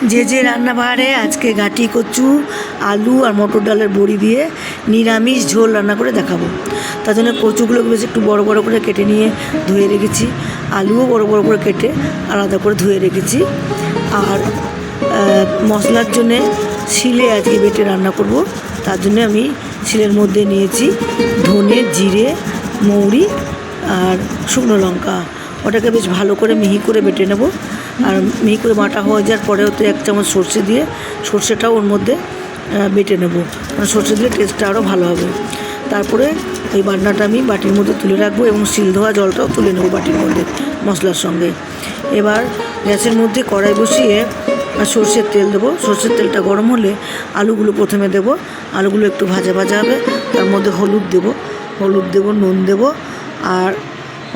যে রান্নাবাড়ে আজকে গাঁটি কচু, আলু আর মটর ডালের বড়ি দিয়ে নিরামিষ ঝোল রান্না করে দেখাবো। তার জন্য কচুগুলো বেশ একটু বড় বড় করে কেটে নিয়ে ধুয়ে রেখেছি, আলুও বড় বড় করে কেটে আলাদা করে ধুয়ে রেখেছি। আর মশলার জন্যে শিলে আজকে বেটে রান্না করব। তার জন্য আমি শিলের মধ্যে নিয়েছি ধনে, জিরে, মৌরি আর শুকনো লঙ্কা। ওটাকে বেশ ভালো করে মিহি করে বেটে নেব। আর মিহি করে বাটা হয়ে যাওয়ার পরেও তো 1 চামচ সর্ষে দিয়ে সর্ষেটাও ওর মধ্যে বেটে নেব, কারণ সর্ষে দিলে টেস্টটা আরও ভালো হবে। তারপরে ওই বাটনাটা আমি বাটির মধ্যে তুলে রাখবো এবং শিল ধোয়া জলটাও তুলে নেব বাটির মধ্যে মশলার সঙ্গে। এবার গ্যাসের মধ্যে কড়াই বসিয়ে সর্ষের তেল দেবো। সর্ষের তেলটা গরম হলে আলুগুলো প্রথমে দেবো। আলুগুলো একটু ভাজা ভাজা হবে, তার মধ্যে হলুদ দেবো, নুন দেবো। আর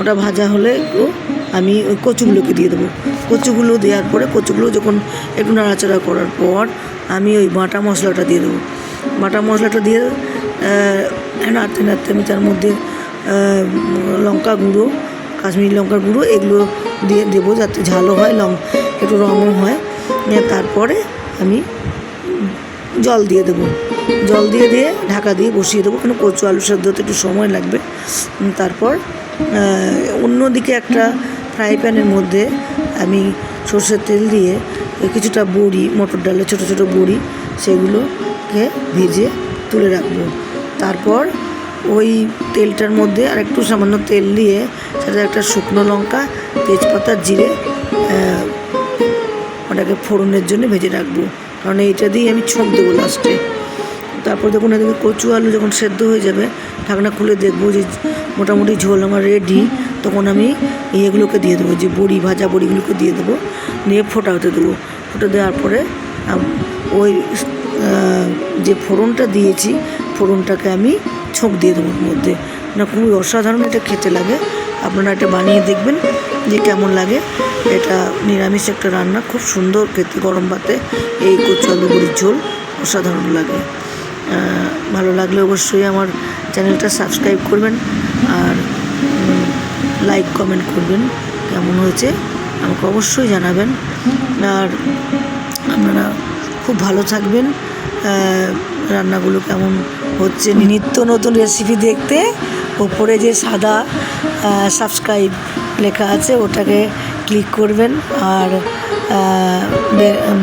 ওটা ভাজা হলে একটু আমি ওই কচুগুলোকে দিয়ে দেবো। কচুগুলো দেওয়ার পরে কচুগুলো যখন একটু নাড়াচাড়া করার পর আমি ওই বাটা মশলাটা দিয়ে দেবো। বাটা মশলাটা দিয়ে নাড়তে নাড়তে আমি তার মধ্যে লঙ্কা গুঁড়ো, কাশ্মীরি লঙ্কার গুঁড়ো এগুলো দিয়ে দেবো, যাতে ঝালও হয়, একটু রঙও হয়। তারপরে আমি জল দিয়ে দেবো। জল দিয়ে ঢাকা দিয়ে বসিয়ে দেবো, কারণ কচু আলু সেদ্ধ হতে একটু সময় লাগবে। তারপর অন্যদিকে একটা ফ্রাই প্যানের মধ্যে আমি সর্ষের তেল দিয়ে কিছুটা বড়ি, মটর ডালের ছোটো ছোটো বড়ি, সেগুলোকে ভেজে তুলে রাখবো। তারপর ওই তেলটার মধ্যে আর একটু সামান্য তেল দিয়ে সেটা একটা শুকনো লঙ্কা, তেজপাতা, জিরে ওটাকে ফোড়নের জন্য ভেজে রাখবো, কারণ এইটা দিয়ে আমি ছোঁক দেবো লাস্টে। তারপর দেখুন এদিকে কচু আলু যখন সেদ্ধ হয়ে যাবে, ঢাকনা খুলে দেখবো যে মোটামুটি ঝোল আমার রেডি। তখন আমি এগুলোকে দিয়ে দেবো, যে বড়ি, ভাজা বড়িগুলোকে দিয়ে দেবো, নিয়ে ফোটা হতে দেবো। ফোটা দেওয়ার পরে ওই যে ফোড়নটা দিয়েছি, ফোড়নটাকে আমি ছোঁক দিয়ে দেবো ওর মধ্যে। না, খুবই অসাধারণ এটা খেতে লাগে। আপনারা এটা বানিয়ে দেখবেন যে কেমন লাগে। এটা নিরামিষ একটা রান্না, খুব সুন্দর খেতে। গরম ভাতে এই কচু আলু বড়ির ঝোল অসাধারণ লাগে। ভালো লাগলে অবশ্যই আমার চ্যানেলটা সাবস্ক্রাইব করবেন আর লাইক কমেন্ট করবেন। কেমন হয়েছে আমাকে অবশ্যই জানাবেন। আর আপনারা খুব ভালো থাকবেন। রান্নাগুলো কেমন হচ্ছে, নিত্য নতুন রেসিপি দেখতে ওপরে যে সাদা সাবস্ক্রাইব লেখা আছে ওটাকে ক্লিক করবেন আর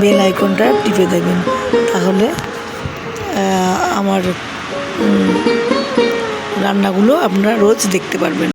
বেল আইকনটা টিপে দেবেন, তাহলে আমার রান্নাগুলো আপনারা রোজ দেখতে পারবেন।